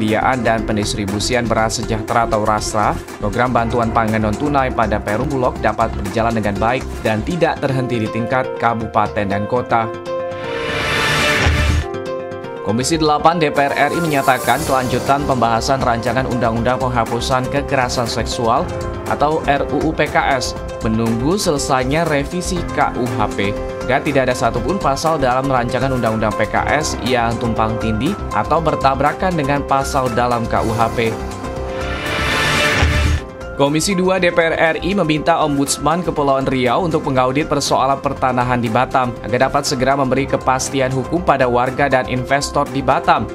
penyediaan dan pendistribusian beras sejahtera atau RASRA, program bantuan pangan non-tunai pada Perum Bulog dapat berjalan dengan baik dan tidak terhenti di tingkat kabupaten dan kota. Komisi 8 DPR RI menyatakan kelanjutan pembahasan rancangan Undang-Undang Penghapusan Kekerasan Seksual atau RUU PKS menunggu selesainya revisi KUHP dan tidak ada satupun pasal dalam rancangan Undang-Undang PKS yang tumpang tindih atau bertabrakan dengan pasal dalam KUHP. Komisi 2 DPR RI meminta Ombudsman Kepulauan Riau untuk mengaudit persoalan pertanahan di Batam agar dapat segera memberi kepastian hukum pada warga dan investor di Batam.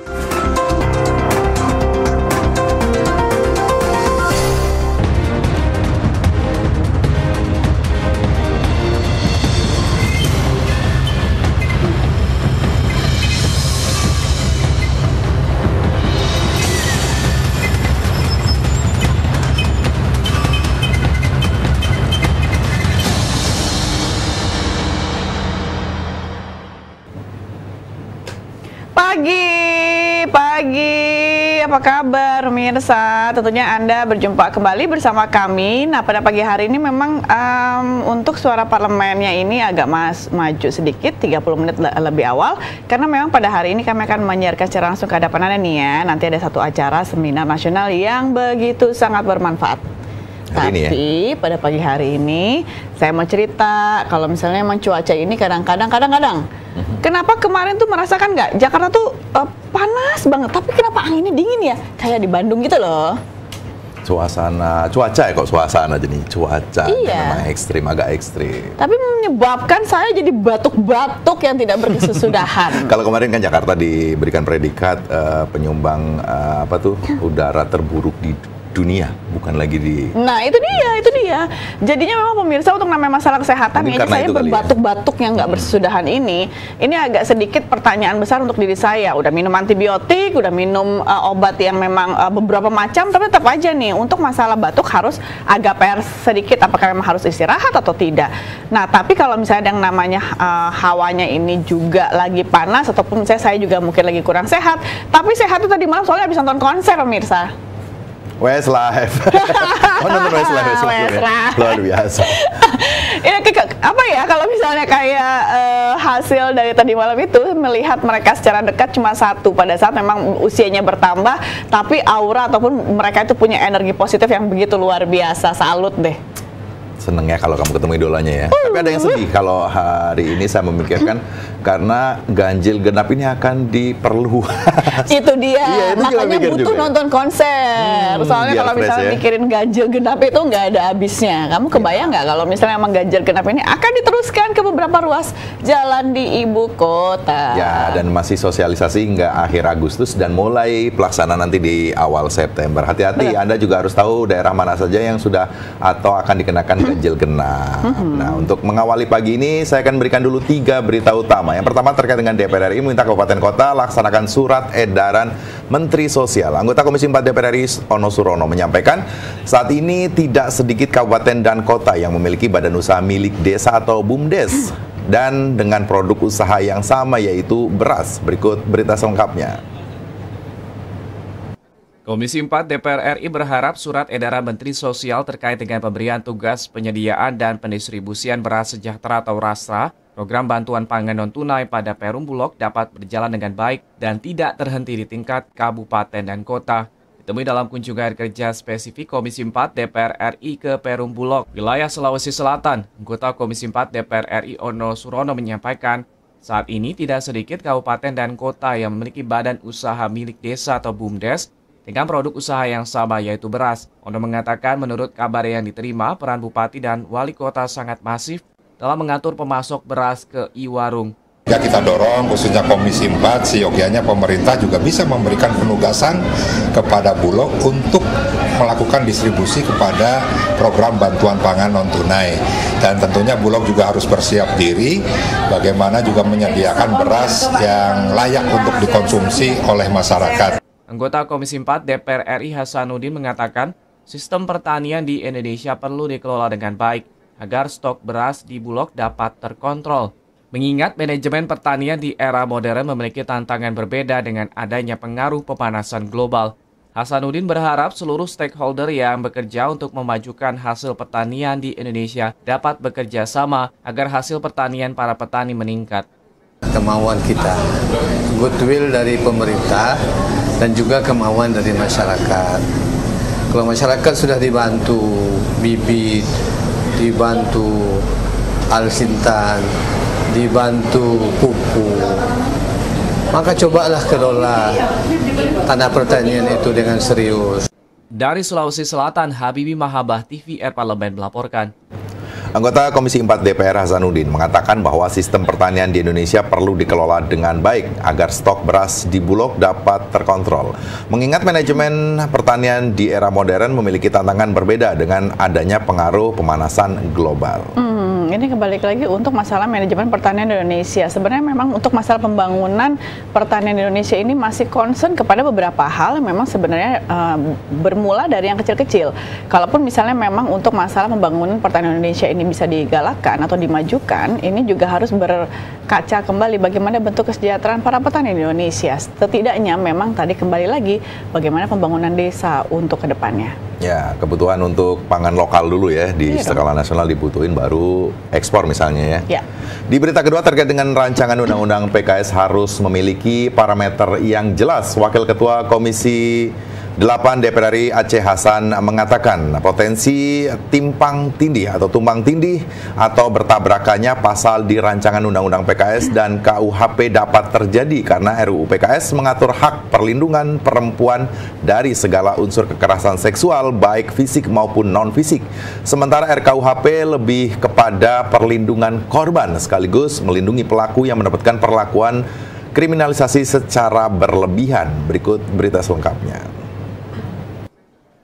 Pagi, apa kabar pemirsa? Tentunya Anda berjumpa kembali bersama kami. Nah, pada pagi hari ini memang untuk suara parlemennya ini agak maju sedikit, 30 menit lebih awal. Karena memang pada hari ini kami akan menyiarkan secara langsung ke hadapan Anda nih ya. Nanti ada satu acara seminar nasional yang begitu sangat bermanfaat. Tapi pada pagi hari ini saya mau cerita kalau misalnya emang cuaca ini kadang-kadang kenapa kemarin tuh merasakan nggak Jakarta tuh panas banget, tapi kenapa anginnya dingin ya kayak di Bandung gitu loh. Cuaca ya kok suasana jadi cuaca memang agak ekstrim. Tapi menyebabkan saya jadi batuk-batuk yang tidak berkesudahan. Kalau kemarin kan Jakarta diberikan predikat penyumbang udara terburuk di dunia, bukan lagi di... Nah itu dia. Jadinya memang pemirsa untuk namanya masalah kesehatan ini saya berbatuk-batuk yang nggak bersesudahan ini agak sedikit pertanyaan besar untuk diri saya. Udah minum antibiotik, udah minum obat yang memang beberapa macam, tapi tetap aja nih untuk masalah batuk harus agak PR sedikit. Apakah memang harus istirahat atau tidak? Nah tapi kalau misalnya yang namanya hawanya ini juga lagi panas ataupun saya juga mungkin lagi kurang sehat, tapi sehat itu tadi malam soalnya habis nonton konser pemirsa. Westlife. Nonton Westlife luar biasa. Apa ya kalau misalnya kayak hasil dari tadi malam itu melihat mereka secara dekat cuma satu pada saat memang usianya bertambah, tapi aura ataupun mereka itu punya energi positif yang begitu luar biasa. Salut deh. Seneng ya kalau kamu ketemu idolanya ya. Tapi ada yang sedih kalau hari ini saya memikirkan karena ganjil genap ini akan diperluas. Itu dia. Itu makanya butuh nonton konser. Soalnya kalau misalnya mikirin ganjil genap itu nggak ada habisnya. Kamu kebayang nggak kalau misalnya emang ganjil genap ini akan diteruskan ke beberapa ruas jalan di ibu kota. Ya, dan masih sosialisasi hingga akhir Agustus dan mulai pelaksanaan nanti di awal September. Hati-hati, Anda juga harus tahu daerah mana saja yang sudah atau akan dikenakan ganjil genap. Nah, untuk mengawali pagi ini saya akan berikan dulu 3 berita utama. Yang pertama terkait dengan DPR RI meminta kabupaten kota laksanakan surat edaran Menteri Sosial. Anggota Komisi 4 DPR RI Ono Surono menyampaikan saat ini tidak sedikit kabupaten dan kota yang memiliki badan usaha milik desa atau BUMDes dan dengan produk usaha yang sama yaitu beras. Berikut berita selengkapnya. Komisi 4 DPR RI berharap surat edaran Menteri Sosial terkait dengan pemberian tugas penyediaan dan pendistribusian beras sejahtera atau RASRA, program bantuan pangan non-tunai pada Perum Bulog dapat berjalan dengan baik dan tidak terhenti di tingkat kabupaten dan kota. Ditemui dalam kunjungan kerja spesifik Komisi 4 DPR RI ke Perum Bulog, wilayah Sulawesi Selatan, anggota Komisi 4 DPR RI Ono Surono menyampaikan, saat ini tidak sedikit kabupaten dan kota yang memiliki badan usaha milik desa atau BUMDes dengan produk usaha yang sama yaitu beras. Ono mengatakan menurut kabar yang diterima, peran Bupati dan Wali Kota sangat masif dalam mengatur pemasok beras ke I-Warung. Ya kita dorong khususnya Komisi 4, seyogianya pemerintah juga bisa memberikan penugasan kepada Bulog untuk melakukan distribusi kepada program bantuan pangan non-tunai. Dan tentunya Bulog juga harus bersiap diri bagaimana juga menyediakan beras yang layak untuk dikonsumsi oleh masyarakat. Anggota Komisi 4 DPR RI Hasanuddin mengatakan, sistem pertanian di Indonesia perlu dikelola dengan baik agar stok beras di Bulog dapat terkontrol. Mengingat manajemen pertanian di era modern memiliki tantangan berbeda dengan adanya pengaruh pemanasan global. Hasanuddin berharap seluruh stakeholder yang bekerja untuk memajukan hasil pertanian di Indonesia dapat bekerja sama agar hasil pertanian para petani meningkat. Kemauan kita, goodwill dari pemerintah dan juga kemauan dari masyarakat. Kalau masyarakat sudah dibantu bibit, dibantu alsintan, dibantu pupuk, maka cobalah kelola tanah pertanian itu dengan serius. Dari Sulawesi Selatan, Habibie Mahabah, TVR Parlemen melaporkan. Anggota Komisi 4 DPR Hasanuddin mengatakan bahwa sistem pertanian di Indonesia perlu dikelola dengan baik agar stok beras di Bulog dapat terkontrol. Mengingat manajemen pertanian di era modern memiliki tantangan berbeda dengan adanya pengaruh pemanasan global. Ini kembali lagi untuk masalah manajemen pertanian di Indonesia. Sebenarnya memang untuk masalah pembangunan pertanian di Indonesia ini masih concern kepada beberapa hal yang memang sebenarnya bermula dari yang kecil-kecil. Kalaupun misalnya memang untuk masalah pembangunan pertanian Indonesia ini bisa digalakkan atau dimajukan, ini juga harus berkaca kembali bagaimana bentuk kesejahteraan para petani di Indonesia. Setidaknya memang tadi kembali lagi bagaimana pembangunan desa untuk kedepannya. Ya, kebutuhan untuk pangan lokal dulu ya, di skala nasional dibutuhin baru ekspor misalnya ya. Di berita kedua terkait dengan rancangan undang-undang PKS harus memiliki parameter yang jelas. Wakil Ketua Komisi 8 DPR RI Aceh Hasan mengatakan potensi tumpang tindih atau bertabrakannya pasal di rancangan undang-undang PKS dan KUHP dapat terjadi karena RUU PKS mengatur hak perlindungan perempuan dari segala unsur kekerasan seksual baik fisik maupun non-fisik. Sementara RKUHP lebih kepada perlindungan korban sekaligus melindungi pelaku yang mendapatkan perlakuan kriminalisasi secara berlebihan. Berikut berita selengkapnya.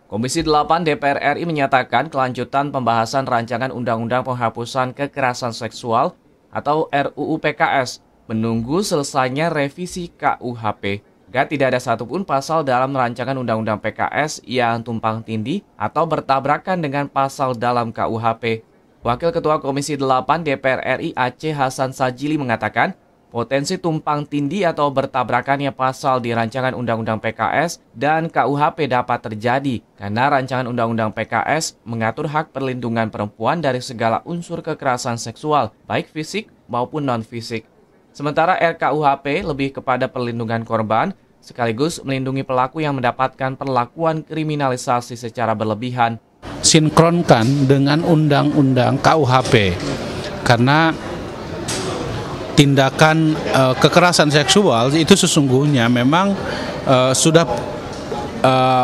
Komisi 8 DPR RI menyatakan kelanjutan pembahasan rancangan Undang-Undang Penghapusan Kekerasan Seksual atau RUU PKS menunggu selesainya revisi KUHP. Agar tidak ada satupun pasal dalam rancangan Undang-Undang PKS yang tumpang tindih atau bertabrakan dengan pasal dalam KUHP. Wakil Ketua Komisi 8 DPR RI Aceh Hasan Sajili mengatakan, potensi tumpang tindih atau bertabrakannya pasal di rancangan Undang-Undang PKS dan KUHP dapat terjadi karena rancangan Undang-Undang PKS mengatur hak perlindungan perempuan dari segala unsur kekerasan seksual, baik fisik maupun non-fisik. Sementara RKUHP lebih kepada perlindungan korban, sekaligus melindungi pelaku yang mendapatkan perlakuan kriminalisasi secara berlebihan. Sinkronkan dengan Undang-Undang KUHP, karena tindakan kekerasan seksual itu sesungguhnya memang sudah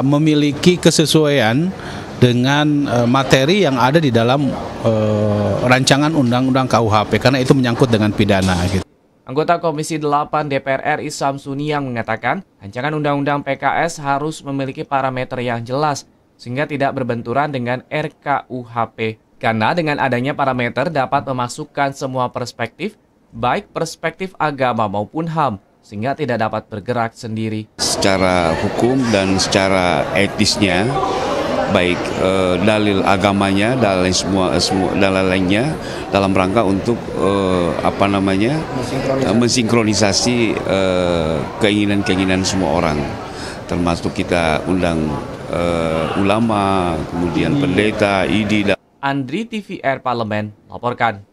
memiliki kesesuaian dengan materi yang ada di dalam rancangan Undang-Undang KUHP karena itu menyangkut dengan pidana. Gitu. Anggota Komisi 8 DPR RI Samsuni yang mengatakan rancangan Undang-Undang PKS harus memiliki parameter yang jelas sehingga tidak berbenturan dengan RKUHP. Karena dengan adanya parameter dapat memasukkan semua perspektif baik perspektif agama maupun HAM, sehingga tidak dapat bergerak sendiri. Secara hukum dan secara etisnya, baik dalil agamanya, dalil semua lainnya dalam rangka untuk mensinkronisasi keinginan-keinginan semua orang, termasuk kita undang ulama, kemudian pendeta, ID. Andri TVR Parlemen laporkan.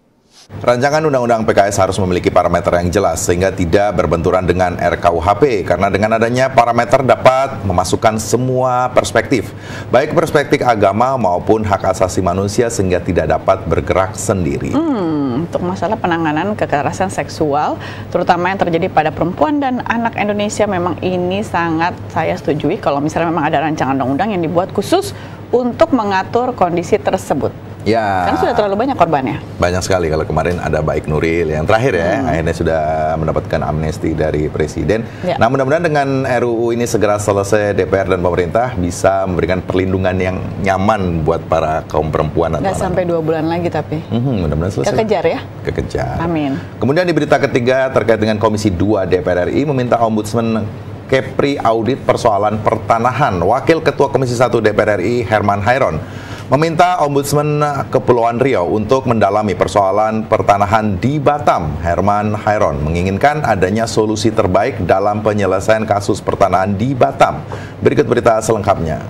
Rancangan Undang-Undang PKS harus memiliki parameter yang jelas sehingga tidak berbenturan dengan RKUHP karena dengan adanya parameter dapat memasukkan semua perspektif, baik perspektif agama maupun hak asasi manusia sehingga tidak dapat bergerak sendiri. Untuk masalah penanganan kekerasan seksual, terutama yang terjadi pada perempuan dan anak Indonesia, memang ini sangat saya setujui kalau misalnya memang ada rancangan undang-undang yang dibuat khusus untuk mengatur kondisi tersebut. Ya. Kan sudah terlalu banyak korbannya. Banyak sekali. Kalau kemarin ada Baik Nuril yang terakhir ya, akhirnya sudah mendapatkan amnesti dari Presiden. Ya. Nah, mudah-mudahan dengan RUU ini segera selesai, DPR dan pemerintah bisa memberikan perlindungan yang nyaman buat para kaum perempuan. Nggak sampai 2 bulan lagi tapi. Mudah-mudahan selesai. Kekejar ya? Kekejar. Amin. Kemudian di berita ketiga terkait dengan Komisi 2 DPR RI meminta Ombudsman Kepri audit persoalan pertanahan. Wakil Ketua Komisi 1 DPR RI Herman Hairon meminta Ombudsman Kepulauan Riau untuk mendalami persoalan pertanahan di Batam. Herman Hairon menginginkan adanya solusi terbaik dalam penyelesaian kasus pertanahan di Batam. Berikut berita selengkapnya.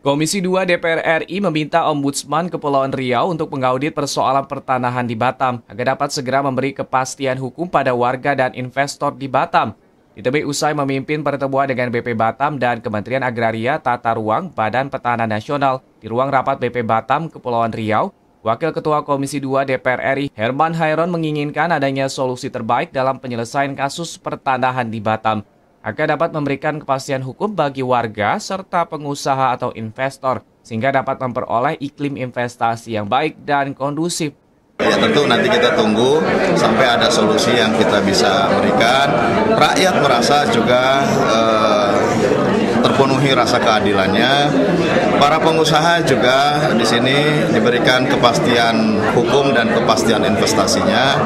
Komisi 2 DPR RI meminta Ombudsman Kepulauan Riau untuk mengaudit persoalan pertanahan di Batam agar dapat segera memberi kepastian hukum pada warga dan investor di Batam. Ditebih usai memimpin pertemuan dengan BP Batam dan Kementerian Agraria Tata Ruang Badan Pertanahan Nasional di ruang rapat BP Batam Kepulauan Riau, Wakil Ketua Komisi 2 DPR RI Herman Hairon menginginkan adanya solusi terbaik dalam penyelesaian kasus pertanahan di Batam agar dapat memberikan kepastian hukum bagi warga serta pengusaha atau investor sehingga dapat memperoleh iklim investasi yang baik dan kondusif. Ya tentu nanti kita tunggu sampai ada solusi yang kita bisa berikan. Rakyat merasa juga terpenuhi rasa keadilannya. Para pengusaha juga di sini diberikan kepastian hukum dan kepastian investasinya.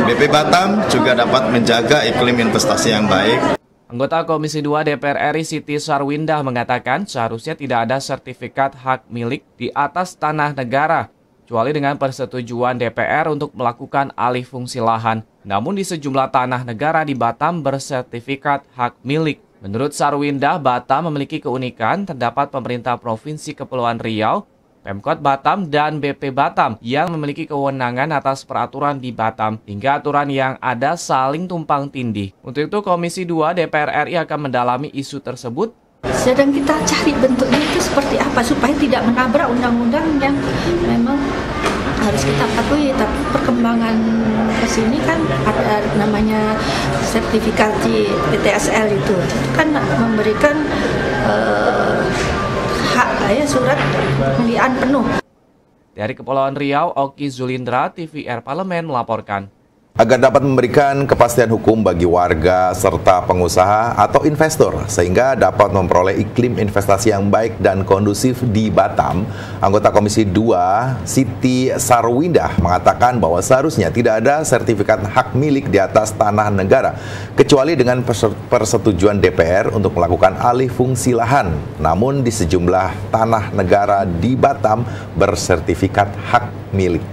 BP Batam juga dapat menjaga iklim investasi yang baik. Anggota Komisi 2 DPR RI Siti Sarwindah mengatakan seharusnya tidak ada sertifikat hak milik di atas tanah negara, kecuali dengan persetujuan DPR untuk melakukan alih fungsi lahan. Namun di sejumlah tanah negara di Batam bersertifikat hak milik. Menurut Sarwindah, Batam memiliki keunikan terdapat pemerintah Provinsi Kepulauan Riau, Pemkot Batam, dan BP Batam yang memiliki kewenangan atas peraturan di Batam hingga aturan yang ada saling tumpang tindih. Untuk itu, Komisi 2 DPR RI akan mendalami isu tersebut. Sedang kita cari bentuknya itu seperti apa supaya tidak menabrak undang-undang yang memang harus kita patuhi. Tapi perkembangan kesini kan ada namanya sertifikasi PTSL itu kan memberikan surat pemilihan penuh. Dari Kepulauan Riau, Oki Zulindra, TVR Parlemen melaporkan. Agar dapat memberikan kepastian hukum bagi warga serta pengusaha atau investor sehingga dapat memperoleh iklim investasi yang baik dan kondusif di Batam, anggota Komisi 2 Siti Sarwindah mengatakan bahwa seharusnya tidak ada sertifikat hak milik di atas tanah negara kecuali dengan persetujuan DPR untuk melakukan alih fungsi lahan. Namun di sejumlah tanah negara di Batam bersertifikat hak milik.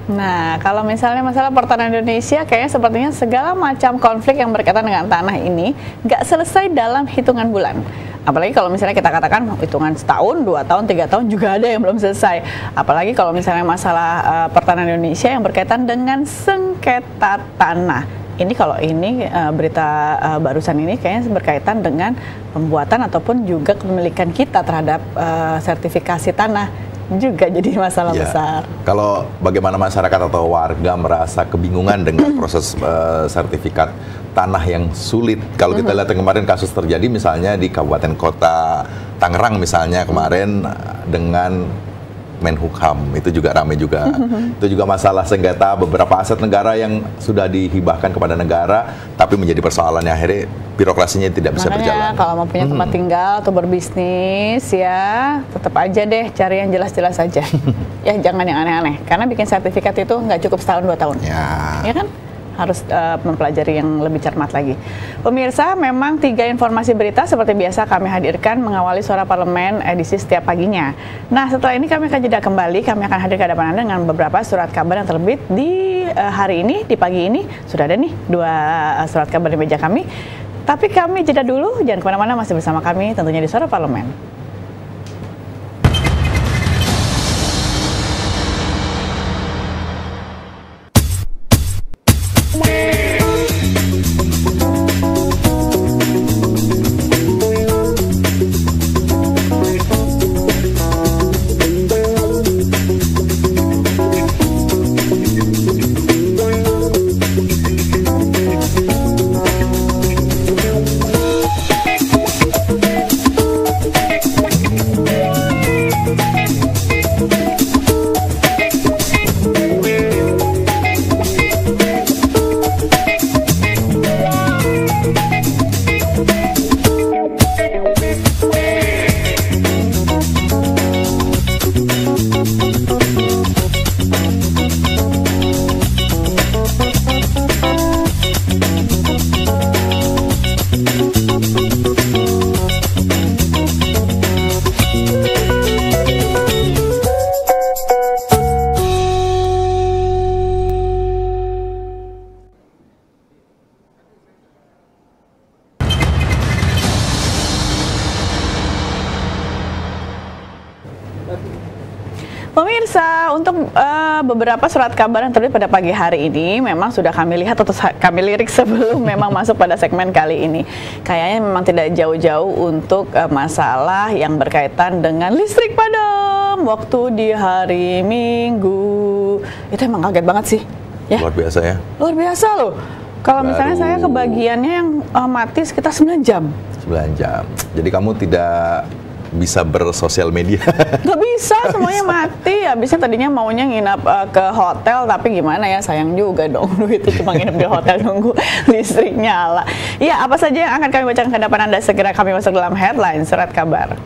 Nah, kalau misalnya masalah pertanahan Indonesia, kayaknya sepertinya segala macam konflik yang berkaitan dengan tanah ini nggak selesai dalam hitungan bulan. Apalagi kalau misalnya kita katakan hitungan setahun, 2 tahun, 3 tahun juga ada yang belum selesai. Apalagi kalau misalnya masalah pertanahan Indonesia yang berkaitan dengan sengketa tanah. Ini kalau ini berita barusan ini kayaknya berkaitan dengan pembuatan ataupun juga kepemilikan kita terhadap sertifikasi tanah. Juga jadi masalah besar. Kalau bagaimana masyarakat atau warga merasa kebingungan dengan proses sertifikat tanah yang sulit. Kalau kita lihat kemarin kasus terjadi misalnya di Kabupaten Kota Tangerang misalnya kemarin dengan Menhukam, itu juga ramai juga. Itu juga masalah sengketa beberapa aset negara yang sudah dihibahkan kepada negara, tapi menjadi persoalan yang akhirnya birokrasinya tidak bisa berjalan. Kalau mau punya tempat tinggal atau berbisnis ya, tetap aja deh cari yang jelas-jelas aja. Ya jangan yang aneh-aneh, karena bikin sertifikat itu nggak cukup setahun 2 tahun. Ya kan? Harus mempelajari yang lebih cermat lagi. Pemirsa, memang 3 informasi berita seperti biasa kami hadirkan mengawali Suara Parlemen edisi setiap paginya. Nah, setelah ini kami akan jeda kembali, kami akan hadir ke hadapan Anda dengan beberapa surat kabar yang terbit di hari ini, di pagi ini. Sudah ada nih 2 surat kabar di meja kami. Tapi kami jeda dulu, jangan kemana-mana, masih bersama kami tentunya di Suara Parlemen. Pemirsa, untuk beberapa surat kabar yang terbit pada pagi hari ini memang sudah kami lihat atau kami lirik sebelum memang masuk pada segmen kali ini. Kayaknya memang tidak jauh-jauh untuk masalah yang berkaitan dengan listrik padam waktu di hari Minggu. Itu emang kaget banget sih. Ya? Luar biasa ya? Luar biasa loh. Kalau misalnya saya kebagiannya yang mati sekitar 9 jam. 9 jam. Jadi kamu tidak bisa bersosial media? Gak bisa, semuanya mati. Habisnya tadinya maunya nginap ke hotel, tapi gimana ya, sayang juga dong. Itu cuma nginap di hotel nunggu listrik nyala. Ya, apa saja yang akan kami bacakan ke depan Anda, segera kami masuk dalam headline surat kabar.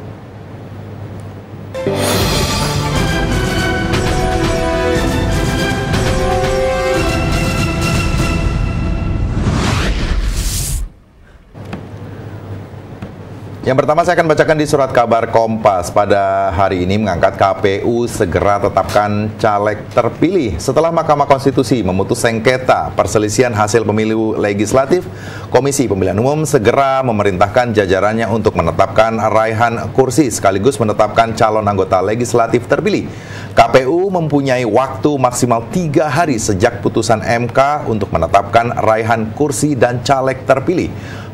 Yang pertama saya akan bacakan di surat kabar Kompas pada hari ini mengangkat KPU segera tetapkan caleg terpilih. Setelah Mahkamah Konstitusi memutus sengketa perselisihan hasil pemilu legislatif, Komisi Pemilihan Umum segera memerintahkan jajarannya untuk menetapkan raihan kursi sekaligus menetapkan calon anggota legislatif terpilih. KPU mempunyai waktu maksimal 3 hari sejak putusan MK untuk menetapkan raihan kursi dan caleg terpilih.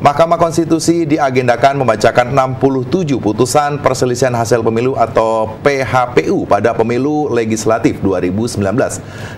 Mahkamah Konstitusi diagendakan membacakan 67 putusan perselisihan hasil pemilu atau PHPU pada pemilu legislatif 2019.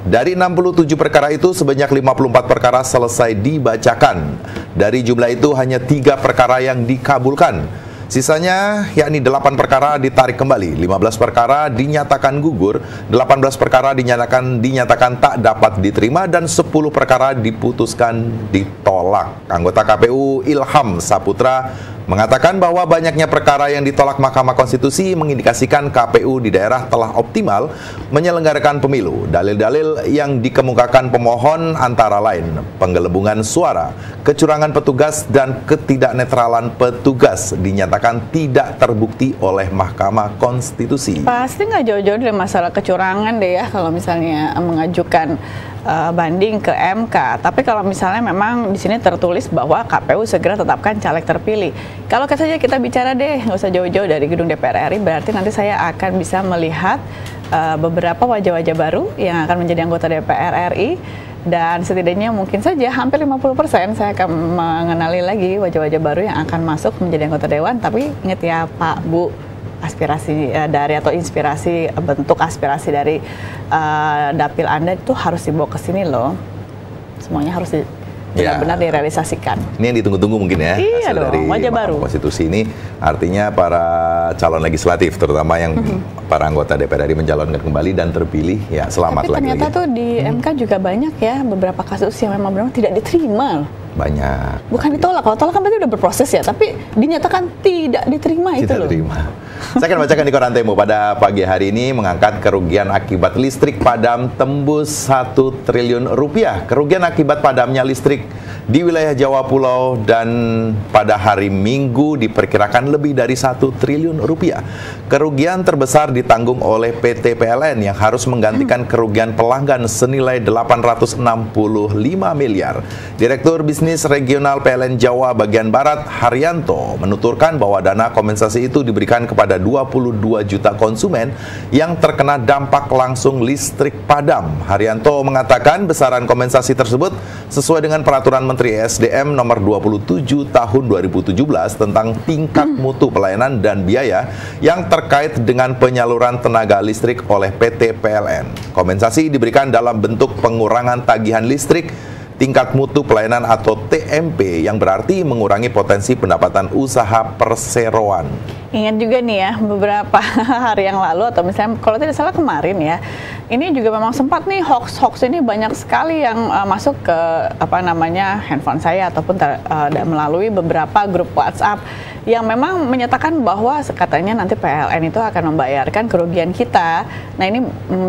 Dari 67 perkara itu sebanyak 54 perkara selesai dibacakan. Dari jumlah itu hanya 3 perkara yang dikabulkan. Sisanya yakni 8 perkara ditarik kembali, 15 perkara dinyatakan gugur, 18 perkara dinyatakan tak dapat diterima, dan 10 perkara diputuskan ditolak. Anggota KPU Ilham Saputra mengatakan bahwa banyaknya perkara yang ditolak Mahkamah Konstitusi mengindikasikan KPU di daerah telah optimal menyelenggarakan pemilu. Dalil-dalil yang dikemukakan pemohon antara lain penggelembungan suara, kecurangan petugas, dan ketidaknetralan petugas dinyatakan tidak terbukti oleh Mahkamah Konstitusi. Pasti nggak jauh-jauh dari masalah kecurangan deh ya kalau misalnya mengajukan banding ke MK. Tapi kalau misalnya memang di sini tertulis bahwa KPU segera tetapkan caleg terpilih. Kalau saja kita bicara deh, nggak usah jauh-jauh dari gedung DPR RI, berarti nanti saya akan bisa melihat beberapa wajah-wajah baru yang akan menjadi anggota DPR RI. Dan setidaknya mungkin saja hampir 50% saya akan mengenali lagi wajah-wajah baru yang akan masuk menjadi anggota Dewan. Tapi ingat ya Pak, Bu, aspirasi dari atau inspirasi bentuk aspirasi dari dapil Anda itu harus dibawa ke sini loh. Semuanya harus benar-benar direalisasikan. Ini yang ditunggu-tunggu mungkin ya. Iya hasil dong, dari wajah baru. Konstitusi ini artinya para calon legislatif terutama yang para anggota DPR RI mencalonkan kembali dan terpilih, ya selamat lagi. Tapi ternyata tuh di MK juga banyak ya beberapa kasus yang memang benar tidak diterima. Banyak. Bukan ditolak, kalau tolak kan berarti udah berproses ya, tapi dinyatakan tidak diterima itu loh. Tidak diterima. Saya akan bacakan di koran Tempo pada pagi hari ini mengangkat kerugian akibat listrik padam tembus 1 triliun rupiah. Kerugian akibat padamnya listrik di wilayah Jawa Pulau dan pada hari Minggu diperkirakan lebih dari 1 triliun rupiah. Kerugian terbesar ditanggung oleh PT PLN yang harus menggantikan kerugian pelanggan senilai 865 miliar. Direktur Bisnis Regional PLN Jawa bagian Barat, Haryanto, menuturkan bahwa dana kompensasi itu diberikan kepada 22 juta konsumen yang terkena dampak langsung listrik padam. Haryanto mengatakan besaran kompensasi tersebut sesuai dengan Peraturan Menteri ESDM nomor 27 tahun 2017 tentang tingkat mutu pelayanan dan biaya yang terkait dengan penyaluran tenaga listrik oleh PT PLN. Kompensasi diberikan dalam bentuk pengurangan tagihan listrik tingkat mutu pelayanan atau TMP yang berarti mengurangi potensi pendapatan usaha perseroan. Ingat juga nih ya, beberapa hari yang lalu atau misalnya kalau tidak salah kemarin ya, ini juga memang sempat nih hoax ini banyak sekali yang masuk ke handphone saya ataupun melalui beberapa grup WhatsApp yang memang menyatakan bahwa katanya nanti PLN itu akan membayarkan kerugian kita. Nah ini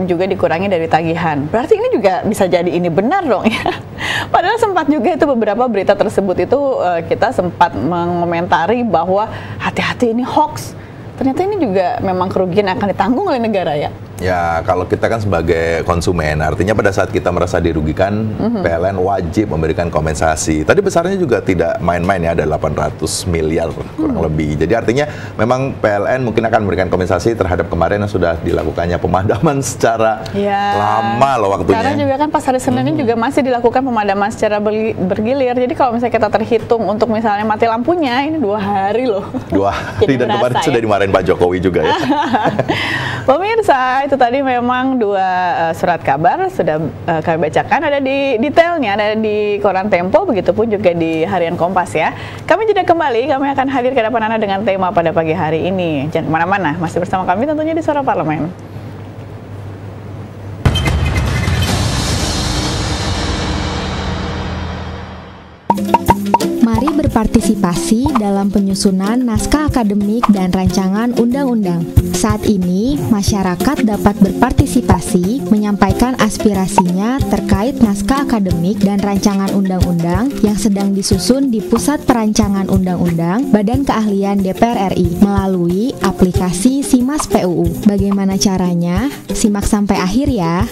juga dikurangi dari tagihan. Berarti ini juga bisa jadi ini benar dong ya. Padahal sempat juga itu beberapa berita tersebut itu kita sempat mengomentari bahwa hati-hati ini hoax. Ternyata ini juga memang kerugian akan ditanggung oleh negara ya. Ya, kalau kita kan sebagai konsumen, artinya pada saat kita merasa dirugikan, PLN wajib memberikan kompensasi. Tadi besarnya juga tidak main-main ya, ada 800 miliar kurang lebih. Jadi artinya memang PLN mungkin akan memberikan kompensasi terhadap kemarin yang sudah dilakukannya pemadaman secara lama loh waktunya. Karena juga kan pas hari Senin ini juga masih dilakukan pemadaman secara bergilir. Jadi kalau misalnya kita terhitung untuk misalnya mati lampunya, ini 2 hari loh. 2 hari dan kemarin sudah dimarahin Pak Jokowi juga ya. Pemirsa, itu tadi memang 2 surat kabar sudah kami bacakan, ada di detailnya, ada di koran Tempo, begitupun juga di harian Kompas ya. Kami jeda kembali, kami akan hadir ke depan Anda dengan tema pada pagi hari ini. Jangan kemana-mana, masih bersama kami tentunya di Suara Parlemen. Mari berpartisipasi dalam penyusunan naskah akademik dan rancangan undang-undang. Saat ini, masyarakat dapat berpartisipasi menyampaikan aspirasinya terkait naskah akademik dan rancangan undang-undang yang sedang disusun di Pusat Perancangan Undang-Undang Badan Keahlian DPR RI melalui aplikasi SIMAS PUU. Bagaimana caranya? Simak sampai akhir ya.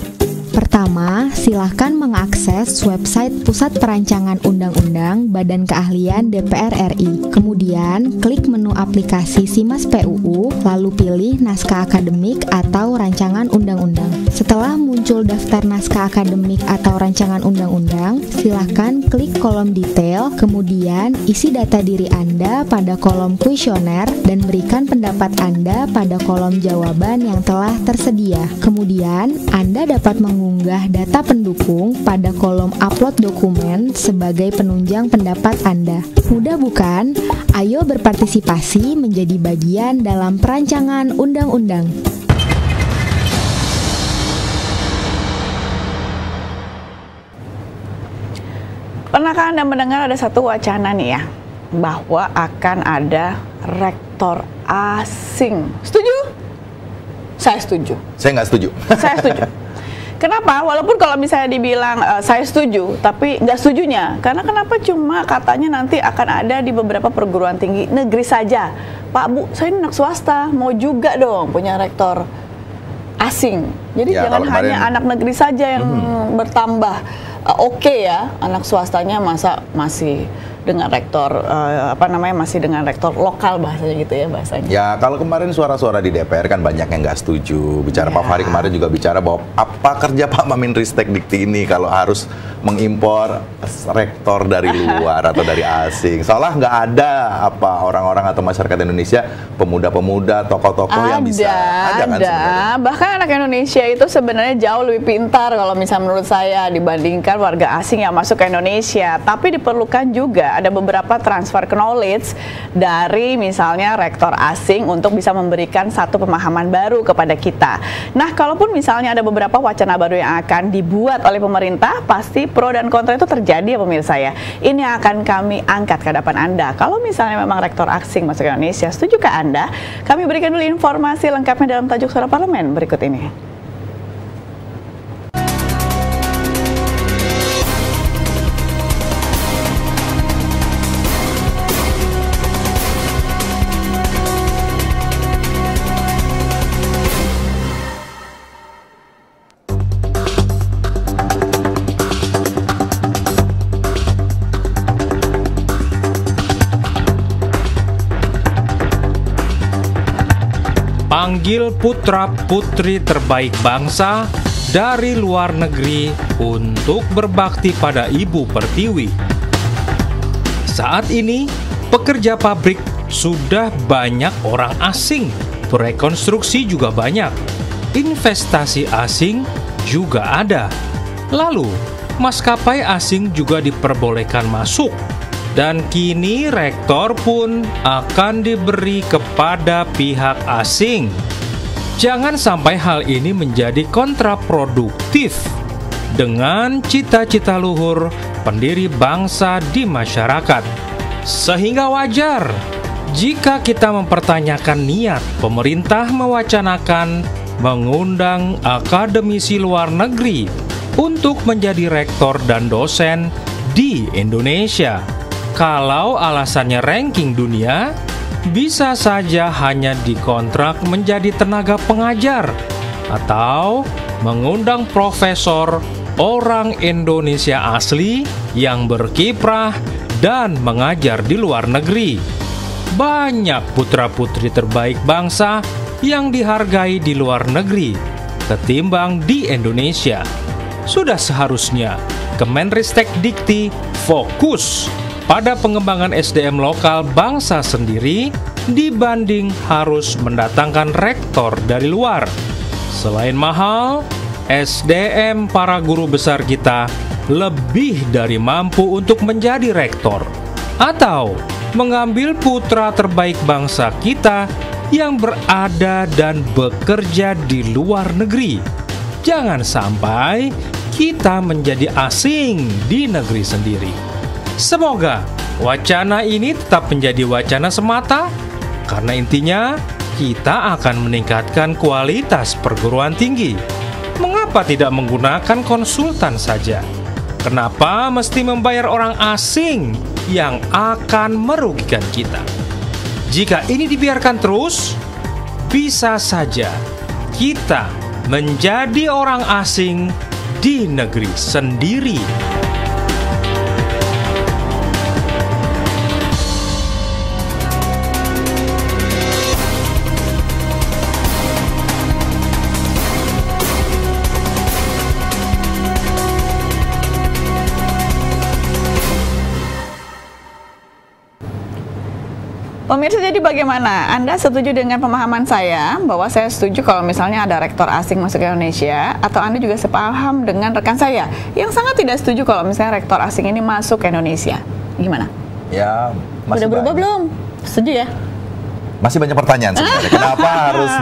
Pertama, silahkan mengakses website Pusat Perancangan Undang-Undang Badan Keahlian DPR RI. Kemudian, klik menu aplikasi SIMAS PUU, lalu pilih naskah akademik atau rancangan undang-undang. Setelah muncul daftar naskah akademik atau rancangan undang-undang, silahkan klik kolom detail, kemudian isi data diri Anda pada kolom kuesioner dan berikan pendapat Anda pada kolom jawaban yang telah tersedia. Kemudian, Anda dapat mengunggah data pendukung pada kolom upload dokumen sebagai penunjang pendapat Anda. Mudah bukan? Ayo berpartisipasi menjadi bagian dalam perancangan undang-undang. Pernahkah Anda mendengar ada satu wacana nih ya, bahwa akan ada rektor asing? Setuju? Saya setuju. Saya nggak setuju. Saya setuju. Kenapa? Walaupun kalau misalnya dibilang saya setuju, tapi nggak setujunya. Karena kenapa cuma katanya nanti akan ada di beberapa perguruan tinggi negeri saja. Pak Bu, saya ini anak swasta, mau juga dong punya rektor asing. Jadi Ya, jangan kalau kemarin- hanya anak negeri saja yang bertambah. Oke ya, anak swastanya masa masih dengan rektor masih dengan rektor lokal bahasanya gitu ya bahasanya. Ya, kalau kemarin suara-suara di DPR kan banyak yang nggak setuju. Bicara Pak Fahri kemarin juga bicara bahwa apa kerja Pak Mamendristek Dikti ini kalau harus mengimpor rektor dari luar atau dari asing. Seolah nggak ada apa orang-orang atau masyarakat Indonesia, pemuda-pemuda, tokoh-tokoh yang bisa. Ada kan sebenarnya. Bahkan anak Indonesia itu sebenarnya jauh lebih pintar kalau misalnya menurut saya dibandingkan warga asing yang masuk ke Indonesia. Tapi diperlukan juga ada beberapa transfer knowledge dari misalnya rektor asing untuk bisa memberikan satu pemahaman baru kepada kita. Nah, kalaupun misalnya ada beberapa wacana baru yang akan dibuat oleh pemerintah, pasti pro dan kontra itu terjadi ya pemirsa ya. Ini yang akan kami angkat ke hadapan Anda. Kalau misalnya memang rektor asing masuk ke Indonesia, setujukah Anda? Kami berikan dulu informasi lengkapnya dalam tajuk Suara Parlemen berikut ini. Panggil putra-putri terbaik bangsa dari luar negeri untuk berbakti pada Ibu Pertiwi. Saat ini, pekerja pabrik sudah banyak orang asing, rekonstruksi juga banyak, investasi asing juga ada. Lalu, maskapai asing juga diperbolehkan masuk. Dan kini rektor pun akan diberi kepada pihak asing. Jangan sampai hal ini menjadi kontraproduktif dengan cita-cita luhur pendiri bangsa di masyarakat. Sehingga wajar jika kita mempertanyakan niat pemerintah mewacanakan mengundang akademisi luar negeri untuk menjadi rektor dan dosen di Indonesia. Kalau alasannya ranking dunia, bisa saja hanya dikontrak menjadi tenaga pengajar atau mengundang profesor orang Indonesia asli yang berkiprah dan mengajar di luar negeri. Banyak putra-putri terbaik bangsa yang dihargai di luar negeri ketimbang di Indonesia. Sudah seharusnya Kemenristek Dikti fokus pada pengembangan SDM lokal bangsa sendiri dibanding harus mendatangkan rektor dari luar. Selain mahal, SDM para guru besar kita lebih dari mampu untuk menjadi rektor atau mengambil putra terbaik bangsa kita yang berada dan bekerja di luar negeri. Jangan sampai kita menjadi asing di negeri sendiri. Semoga wacana ini tetap menjadi wacana semata, karena intinya kita akan meningkatkan kualitas perguruan tinggi. Mengapa tidak menggunakan konsultan saja? Kenapa mesti membayar orang asing yang akan merugikan kita? Jika ini dibiarkan terus, bisa saja kita menjadi orang asing di negeri sendiri. Pemirsa, jadi bagaimana? Anda setuju dengan pemahaman saya bahwa saya setuju kalau misalnya ada rektor asing masuk ke Indonesia, atau Anda juga sepaham dengan rekan saya yang sangat tidak setuju kalau misalnya rektor asing ini masuk ke Indonesia? Gimana? Ya, udah berubah belum? Setuju ya? Masih banyak pertanyaan sebenarnya. Kenapa harus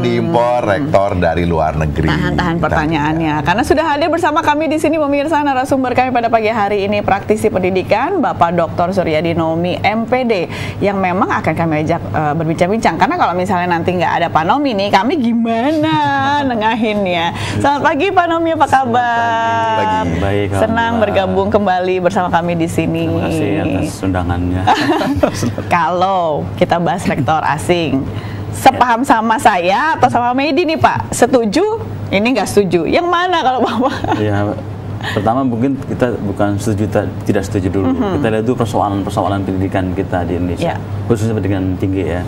diimpor rektor dari luar negeri? Tahan pertanyaannya. Karena sudah hadir bersama kami di sini pemirsa, narasumber kami pada pagi hari ini praktisi pendidikan Bapak Dr. Suryadi Nomi MPD, yang memang akan kami ajak berbincang-bincang. Karena kalau misalnya nanti nggak ada Pak Nomi nih, kami gimana nengahinnya? Selamat pagi Pak Nomi, apa kabar? Pagi. Baik. Senang bergabung kembali bersama kami di sini. Terima kasih atas undangannya. Kalau kita bahas rektor asing, sepaham sama saya atau sama Medi nih Pak? Setuju? Ini nggak setuju? Yang mana kalau Bapak? Ya, pertama mungkin kita bukan setuju, tidak setuju dulu. Kita lihat dulu persoalan pendidikan kita di Indonesia, khususnya pendidikan tinggi ya.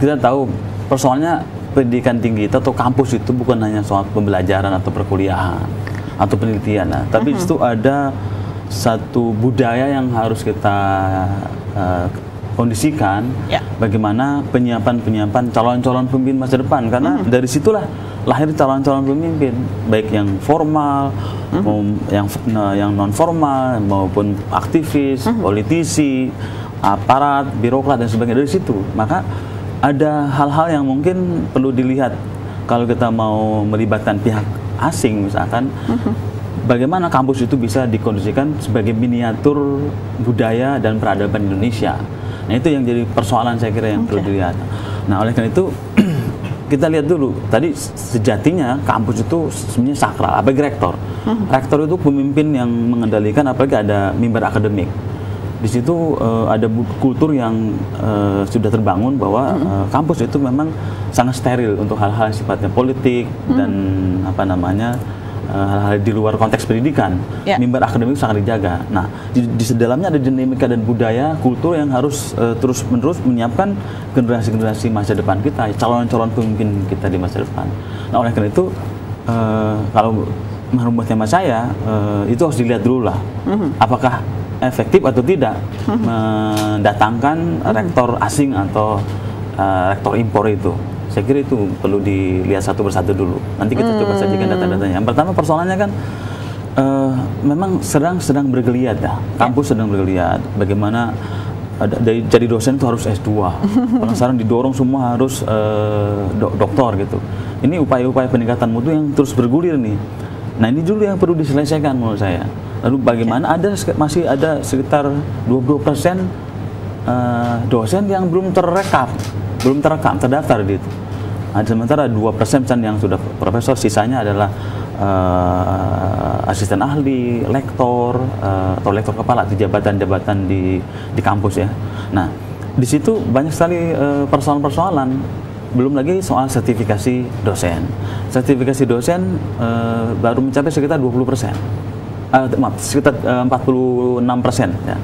Kita tahu persoalannya pendidikan tinggi itu atau kampus itu bukan hanya soal pembelajaran atau perkuliahan atau penelitian, tapi itu ada satu budaya yang harus kita kondisikan, bagaimana penyiapan calon-calon pemimpin masa depan, karena dari situlah lahir calon-calon pemimpin, baik yang formal, yang non formal, maupun aktivis, politisi, aparat, birokrat dan sebagainya. Dari situ maka ada hal-hal yang mungkin perlu dilihat kalau kita mau melibatkan pihak asing, misalkan bagaimana kampus itu bisa dikondisikan sebagai miniatur budaya dan peradaban Indonesia. Nah, itu yang jadi persoalan saya kira yang perlu dilihat. Nah, oleh karena itu kita lihat dulu, tadi sejatinya kampus itu sebenarnya sakral, apalagi rektor. Rektor itu pemimpin yang mengendalikan, apalagi ada mimbar akademik. Di situ ada kultur yang sudah terbangun bahwa kampus itu memang sangat steril untuk hal-hal sifatnya politik dan hal-hal di luar konteks pendidikan. Mimbar akademik sangat dijaga. Nah, di dalamnya ada dinamika dan budaya, kultur yang harus terus-menerus menyiapkan generasi-generasi masa depan kita, calon-calon pemimpin kita di masa depan. Nah, oleh karena itu, kalau menurut hemat saya, itu harus dilihat dulu lah, apakah efektif atau tidak mendatangkan rektor asing atau rektor impor itu. Saya kira itu perlu dilihat satu persatu dulu. Nanti kita coba sajikan data-datanya. Yang pertama persoalannya kan memang sedang bergeliat ya. Kampus sedang bergeliat. Bagaimana jadi dosen itu harus S2. Sekarang didorong semua harus doktor gitu. Ini upaya-upaya peningkatan mutu yang terus bergulir nih. Nah, ini dulu yang perlu diselesaikan menurut saya. Lalu bagaimana masih ada sekitar 20% dosen yang belum terekam, terdaftar di itu. Sementara 2% yang sudah profesor, sisanya adalah asisten ahli, lektor, atau lektor kepala di jabatan-jabatan di kampus ya. Nah, di situ banyak sekali persoalan-persoalan belum lagi soal sertifikasi dosen. Sertifikasi dosen baru mencapai sekitar 20%. Maaf, sekitar 46% ya.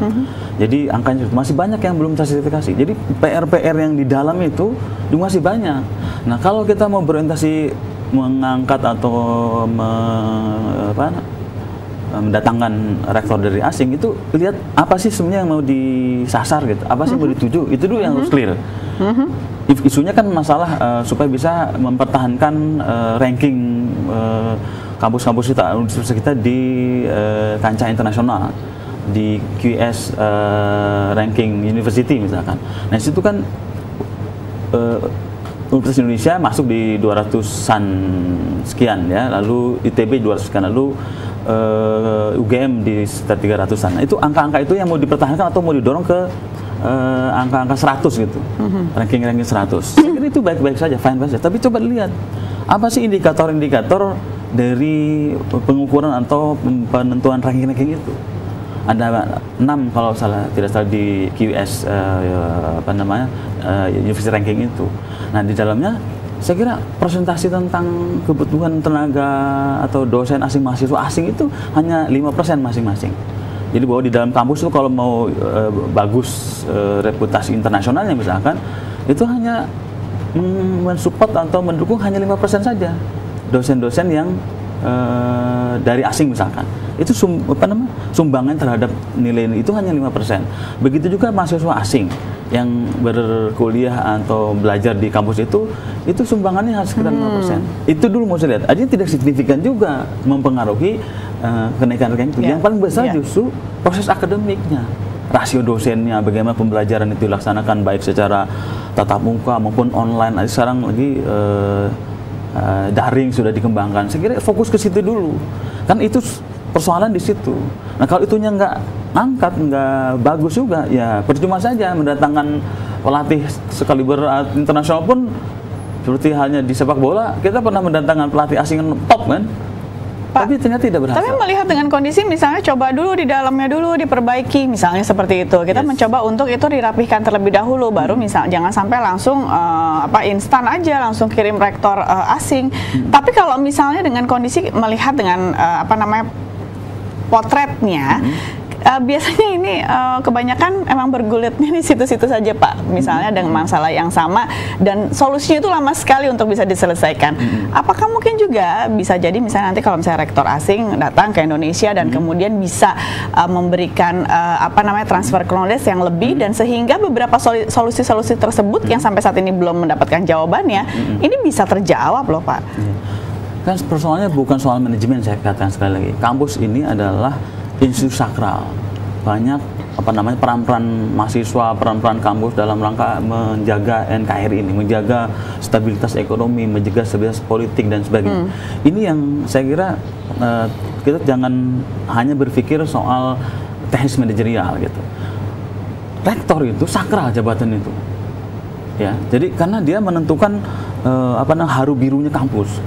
Jadi angkanya masih banyak yang belum tersertifikasi. Jadi PR yang di dalam itu juga masih banyak. Nah, kalau kita mau berorientasi mengangkat atau mendatangkan rektor dari asing, itu lihat apa sih sebenarnya yang mau disasar gitu, apa sih mau dituju, itu dulu yang harus clear. Isunya kan masalah supaya bisa mempertahankan ranking kampus-kampus kita, universitas kita di kancah internasional, di QS ranking university misalkan. Nah, situ kan Universitas Indonesia masuk di 200-an sekian ya, lalu ITB 200 sekian, lalu UGM di sekitar 300-an. Nah, itu angka-angka itu yang mau dipertahankan atau mau didorong ke angka-angka 100 gitu, ranking-ranking 100. Saya kira itu baik-baik saja, fine saja. Tapi coba lihat apa sih indikator-indikator dari pengukuran atau penentuan ranking-ranking itu. Ada 6 kalau tidak salah di QS university ranking itu. Nah, di dalamnya saya kira presentasi tentang kebutuhan tenaga atau dosen asing, mahasiswa asing itu hanya 5% masing-masing. Jadi bahwa di dalam kampus itu kalau mau bagus reputasi internasionalnya misalkan, itu hanya mensupport atau mendukung hanya 5% saja dosen-dosen yang dari asing misalkan. Itu sumbangan terhadap nilai itu hanya 5%. Begitu juga mahasiswa asing yang berkuliah atau belajar di kampus itu sumbangannya harus sekitar 5%. Itu dulu mau saya lihat. Artinya tidak signifikan juga mempengaruhi kenaikan ranking itu. Yang paling besar justru proses akademiknya. Rasio dosennya, bagaimana pembelajaran itu dilaksanakan baik secara tatap muka maupun online. Sekarang lagi daring sudah dikembangkan. Saya kira fokus ke situ dulu. Kan itu persoalan di situ. Nah, kalau itunya nggak angkat, nggak bagus juga, ya percuma saja mendatangkan pelatih sekaliber internasional pun seperti halnya di sepak bola, kita pernah mendatangkan pelatih asing top kan? Pak, tapi ternyata tidak berhasil. Tapi melihat dengan kondisi misalnya coba dulu di dalamnya dulu diperbaiki misalnya seperti itu. Kita mencoba untuk itu dirapihkan terlebih dahulu baru misalnya jangan sampai langsung instan aja langsung kirim rektor asing. Tapi kalau misalnya dengan kondisi melihat dengan potretnya biasanya ini kebanyakan emang bergulitnya di situ-situ saja Pak, misalnya dengan masalah yang sama dan solusinya itu lama sekali untuk bisa diselesaikan. Apakah mungkin juga bisa jadi misalnya nanti kalau misalnya rektor asing datang ke Indonesia dan kemudian bisa memberikan transfer knowledge yang lebih dan sehingga beberapa solusi-solusi tersebut yang sampai saat ini belum mendapatkan jawabannya ini bisa terjawab loh Pak. Kan persoalannya bukan soal manajemen, saya katakan sekali lagi. Kampus ini adalah institusi sakral. Banyak peran-peran mahasiswa, peran-peran kampus dalam rangka menjaga NKRI ini, menjaga stabilitas ekonomi, menjaga stabilitas politik dan sebagainya. Ini yang saya kira kita jangan hanya berpikir soal teknis manajerial gitu. Rektor itu sakral jabatan itu. Ya, jadi karena dia menentukan haru birunya kampus.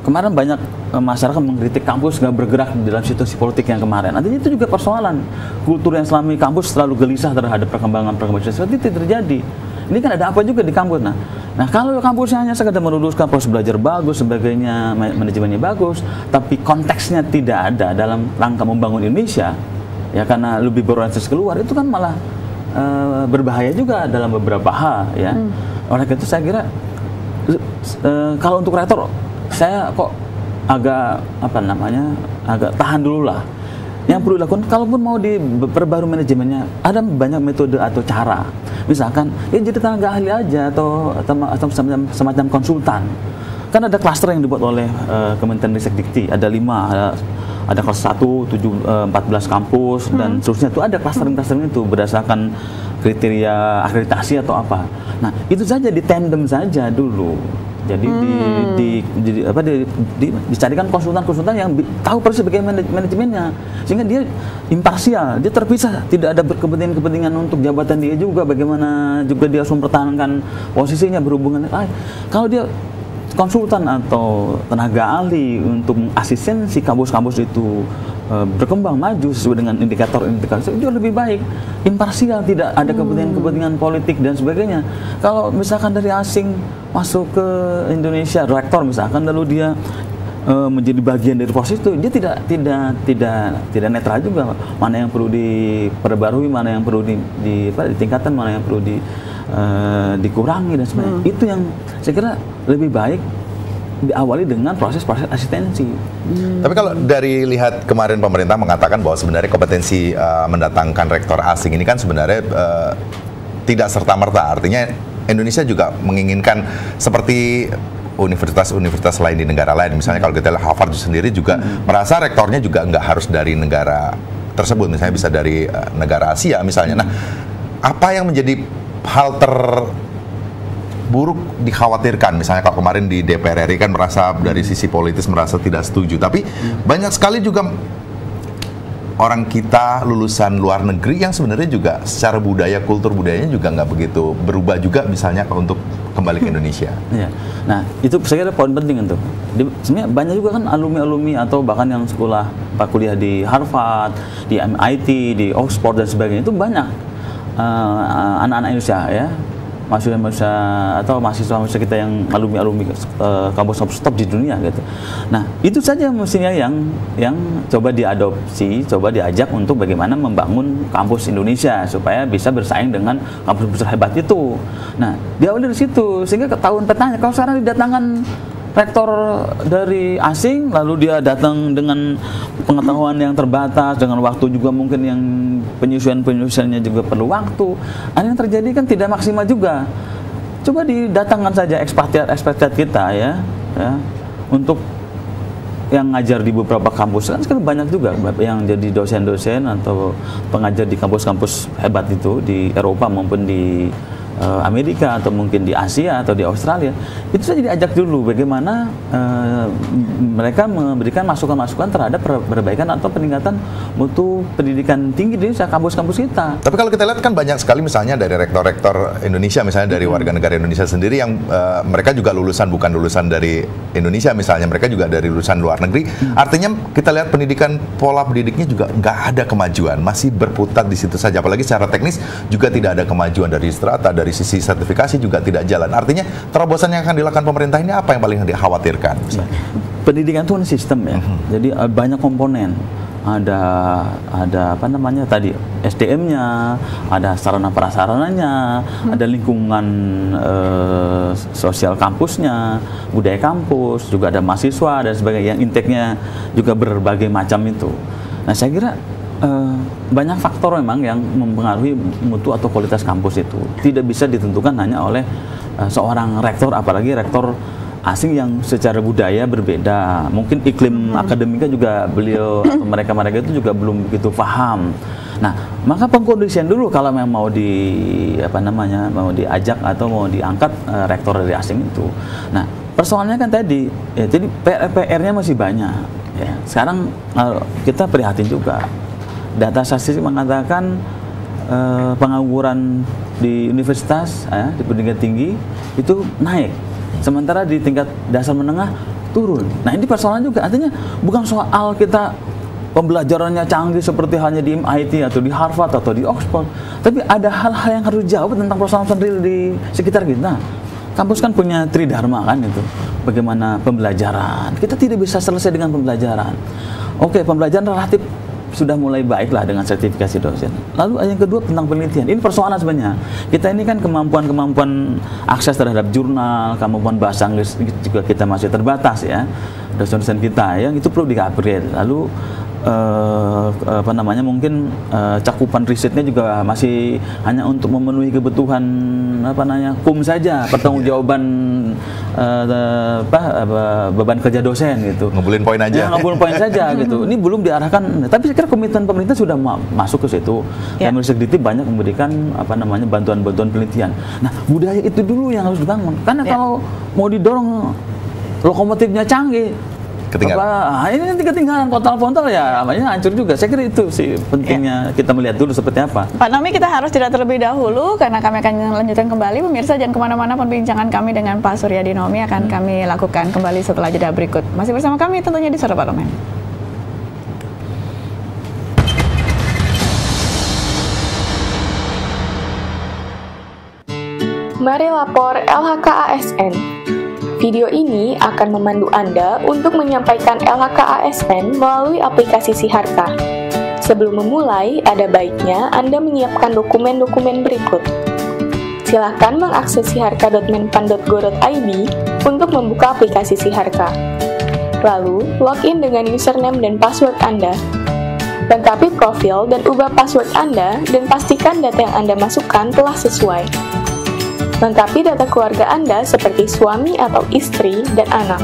Kemarin banyak masyarakat mengkritik kampus nggak bergerak dalam situasi politik yang kemarin. Artinya itu juga persoalan. Kultur yang selama ini kampus terlalu gelisah terhadap perkembangan seperti itu terjadi. Ini kan ada apa juga di kampus. Nah kalau kampusnya hanya sekedar meluruskan proses belajar bagus, sebagainya, manajemennya bagus, tapi konteksnya tidak ada dalam rangka membangun Indonesia, ya karena lebih berorientasi keluar, itu kan malah berbahaya juga dalam beberapa hal, ya. Oleh itu saya kira kalau untuk rektor saya kok agak agak tahan dulu lah. Yang perlu dilakukan, kalaupun mau diperbarui manajemennya, ada banyak metode atau cara. Misalkan, ya jadi tenaga ahli aja atau semacam konsultan. Kan ada klaster yang dibuat oleh Kementerian Ristek-Dikti, ada 5, ada kelas 1, 14 kampus dan seterusnya. Itu ada clustering itu berdasarkan kriteria akreditasi atau apa. Nah, itu saja di tandem saja dulu. Jadi dicarikan konsultan-konsultan yang tahu persis bagaimana manajemennya, sehingga dia imparsial, dia terpisah, tidak ada berkepentingan untuk jabatan dia juga, bagaimana juga dia harus mempertahankan posisinya berhubungan. Kalau dia konsultan atau tenaga ahli untuk asistensi kampus-kampus itu berkembang maju sesuai dengan indikator-indikator itu lebih baik, imparsial, tidak ada kepentingan-kepentingan politik dan sebagainya. Kalau misalkan dari asing masuk ke Indonesia, rektor misalkan, lalu dia menjadi bagian dari proses itu, dia tidak netral juga, mana yang perlu diperbarui, mana yang perlu ditingkatkan, mana yang perlu dikurangi dan sebagainya. Itu yang saya kira lebih baik diawali dengan proses-proses asistensi. Tapi kalau dari lihat kemarin pemerintah mengatakan bahwa sebenarnya kompetensi mendatangkan rektor asing ini kan sebenarnya tidak serta-merta. Artinya Indonesia juga menginginkan seperti universitas-universitas lain di negara lain. Misalnya kalau kita lihat Harvard sendiri juga merasa rektornya juga nggak harus dari negara tersebut. Misalnya bisa dari negara Asia misalnya. Nah, apa yang menjadi hal buruk dikhawatirkan? Misalnya kalau kemarin di DPR RI kan merasa dari sisi politis merasa tidak setuju, tapi banyak sekali juga orang kita lulusan luar negeri yang sebenarnya juga secara budaya, kultur budayanya juga nggak begitu berubah juga misalnya untuk kembali ke Indonesia. Iya. Nah, itu saya kira poin penting itu. Sebenarnya banyak juga kan alumni-alumni atau bahkan yang sekolah kuliah di Harvard, di MIT, di Oxford dan sebagainya, itu banyak anak-anak Indonesia ya, mahasiswa atau mahasiswa kita yang alumni kampus top di dunia gitu. Nah, itu saja mestinya yang coba diadopsi, coba diajak untuk bagaimana membangun kampus Indonesia supaya bisa bersaing dengan kampus besar hebat itu. Nah, diawali dari situ sehingga ketahuan petanya. Kalau sekarang didatangkan rektor dari asing, lalu dia datang dengan pengetahuan yang terbatas, dengan waktu juga mungkin yang penyusuannya juga perlu waktu. Yang terjadi kan tidak maksimal juga. Coba didatangkan saja ekspatriat kita ya, untuk yang ngajar di beberapa kampus. Kan sekarang banyak juga yang jadi dosen-dosen atau pengajar di kampus-kampus hebat itu di Eropa maupun di Amerika atau mungkin di Asia atau di Australia. Itu saja diajak dulu bagaimana mereka memberikan masukan-masukan terhadap perbaikan atau peningkatan mutu pendidikan tinggi di kampus-kampus kita. Tapi kalau kita lihat kan banyak sekali misalnya dari rektor-rektor Indonesia, misalnya dari warga negara Indonesia sendiri yang mereka juga bukan lulusan dari Indonesia misalnya, mereka juga dari lulusan luar negeri. Artinya kita lihat pola pendidiknya juga nggak ada kemajuan, masih berputar di situ saja. Apalagi secara teknis juga tidak ada kemajuan dari strata, dari sisi sertifikasi juga tidak jalan. Artinya terobosan yang akan dilakukan pemerintah ini apa yang paling dikhawatirkan? Pendidikan itu kan sistem ya. Jadi banyak komponen. Ada apa namanya tadi SDM-nya, ada sarana prasarananya, ada lingkungan sosial kampusnya, budaya kampus, juga ada mahasiswa dan sebagainya. Yang intake-nya juga berbagai macam itu. Nah, saya kira banyak faktor memang yang mempengaruhi mutu atau kualitas kampus itu. Tidak bisa ditentukan hanya oleh seorang rektor, apalagi rektor asing yang secara budaya berbeda. Mungkin iklim akademika juga beliau atau mereka itu juga belum begitu paham. Nah, maka pengkondisian dulu kalau memang mau mau diajak atau mau diangkat rektor dari asing itu. Nah, persoalannya kan tadi, ya, jadi PR-nya masih banyak. Ya. Sekarang kita prihatin juga. Data statistik mengatakan pengangguran di universitas, di pendidikan tinggi itu naik, sementara di tingkat dasar menengah turun. Nah, ini persoalan juga. Artinya bukan soal kita pembelajarannya canggih seperti hanya di MIT atau di Harvard atau di Oxford, tapi ada hal-hal yang harus dijawab tentang persoalan real di sekitar kita. Kampus kan punya tridharma kan itu. Bagaimana pembelajaran? Kita tidak bisa selesai dengan pembelajaran. Oke, pembelajaran relatif sudah mulai baiklah dengan sertifikasi dosen. Lalu yang kedua tentang penelitian. Ini persoalan sebenarnya. Kita ini kan kemampuan akses terhadap jurnal, kemampuan bahasa Inggris juga kita masih terbatas ya. Dosen-dosen kita yang itu perlu di-upgrade. Lalu mungkin cakupan risetnya juga masih hanya untuk memenuhi kebutuhan KUM saja, pertanggungjawaban beban kerja dosen gitu. Ngumpulin poin aja. Ya, ngumpulin poin saja gitu. Ini belum diarahkan, tapi saya kira komitmen pemerintah sudah masuk ke situ. Kemendikbud banyak memberikan bantuan-bantuan penelitian. Nah, budaya itu dulu yang harus dibangun. Karena kalau mau didorong lokomotifnya canggih, ketinggalan. Ini nanti ketinggalan portal-portal ya, namanya hancur juga. Saya kira itu sih pentingnya kita melihat dulu seperti apa. Pak Nomi, kita harus jeda terlebih dahulu karena kami akan lanjutkan kembali. Pemirsa jangan kemana-mana, perbincangan kami dengan Pak Suryadi Nomi akan kami lakukan kembali setelah jeda berikut. Masih bersama kami tentunya di Suara Parlemen. Mari lapor LHK-ASN. Video ini akan memandu Anda untuk menyampaikan LHK-ASN melalui aplikasi Siharka. Sebelum memulai, ada baiknya Anda menyiapkan dokumen-dokumen berikut. Silakan mengakses siharka.menpan.go.id untuk membuka aplikasi Siharka. Lalu, login dengan username dan password Anda. Lengkapi profil dan ubah password Anda dan pastikan data yang Anda masukkan telah sesuai. Lengkapi data keluarga Anda seperti suami atau istri dan anak.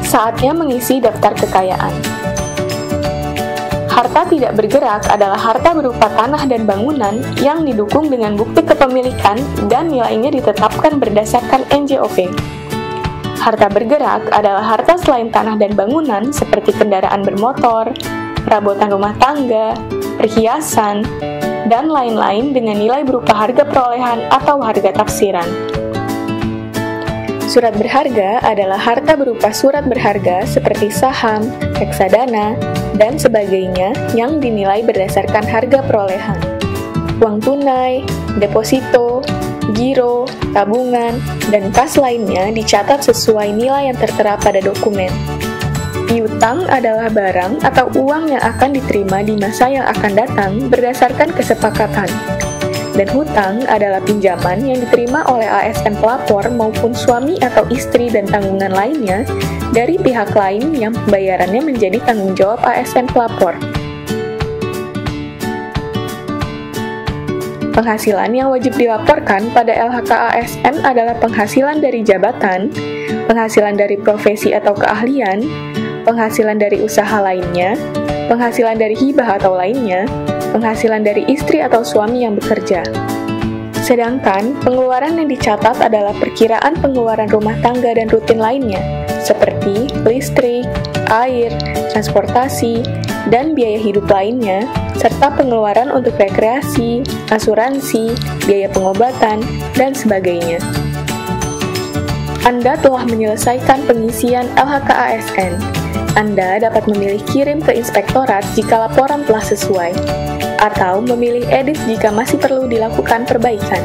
Saatnya mengisi daftar kekayaan. Harta tidak bergerak adalah harta berupa tanah dan bangunan yang didukung dengan bukti kepemilikan dan nilainya ditetapkan berdasarkan NJOP. Harta bergerak adalah harta selain tanah dan bangunan seperti kendaraan bermotor, perabotan rumah tangga, perhiasan, dan lain-lain dengan nilai berupa harga perolehan atau harga tafsiran. Surat berharga adalah harta berupa surat berharga seperti saham, reksadana, dan sebagainya yang dinilai berdasarkan harga perolehan. Uang tunai, deposito, giro, tabungan, dan kas lainnya dicatat sesuai nilai yang tertera pada dokumen. Piutang adalah barang atau uang yang akan diterima di masa yang akan datang berdasarkan kesepakatan. Dan hutang adalah pinjaman yang diterima oleh ASN pelapor maupun suami atau istri dan tanggungan lainnya dari pihak lain yang pembayarannya menjadi tanggung jawab ASN pelapor. Penghasilan yang wajib dilaporkan pada LHK-ASN adalah penghasilan dari jabatan, penghasilan dari profesi atau keahlian, penghasilan dari usaha lainnya, penghasilan dari hibah atau lainnya, penghasilan dari istri atau suami yang bekerja. Sedangkan, pengeluaran yang dicatat adalah perkiraan pengeluaran rumah tangga dan rutin lainnya, seperti listrik, air, transportasi, dan biaya hidup lainnya, serta pengeluaran untuk rekreasi, asuransi, biaya pengobatan, dan sebagainya. Anda telah menyelesaikan pengisian LHK-ASN. Anda dapat memilih kirim ke inspektorat jika laporan telah sesuai, atau memilih edit jika masih perlu dilakukan perbaikan.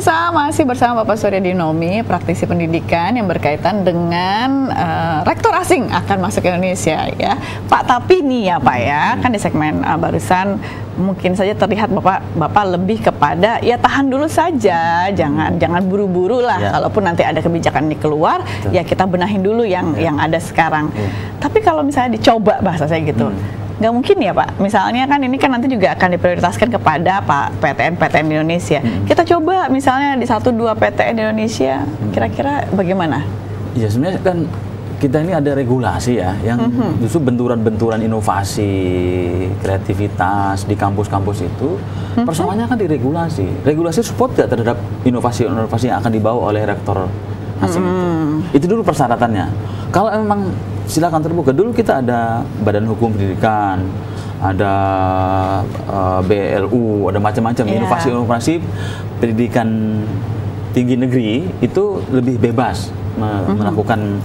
Pemirsa, masih bersama Bapak Suryadi Nomi, praktisi pendidikan yang berkaitan dengan rektor asing akan masuk ke Indonesia ya. Pak, tapi nih ya Pak ya, kan di segmen barusan mungkin saja terlihat Bapak lebih kepada ya tahan dulu saja, jangan buru-buru lah. Kalaupun nanti ada kebijakan ini keluar, ya kita benahin dulu yang ada sekarang. Tapi kalau misalnya dicoba bahasa saya gitu, nggak mungkin ya Pak, misalnya kan ini kan nanti juga akan diprioritaskan kepada PTN di Indonesia. Kita coba misalnya di 1-2 PTN di Indonesia, kira-kira bagaimana? Ya sebenarnya kan kita ini ada regulasi ya, yang justru benturan-benturan inovasi, kreativitas di kampus-kampus itu, persoalannya kan di regulasi. Regulasi support gak terhadap inovasi-inovasi yang akan dibawa oleh rektor asing itu dulu persyaratannya. Kalau memang silakan terbuka. Dulu kita ada Badan Hukum Pendidikan, ada BLU, ada macam-macam inovasi-inovasi pendidikan tinggi negeri itu lebih bebas melakukan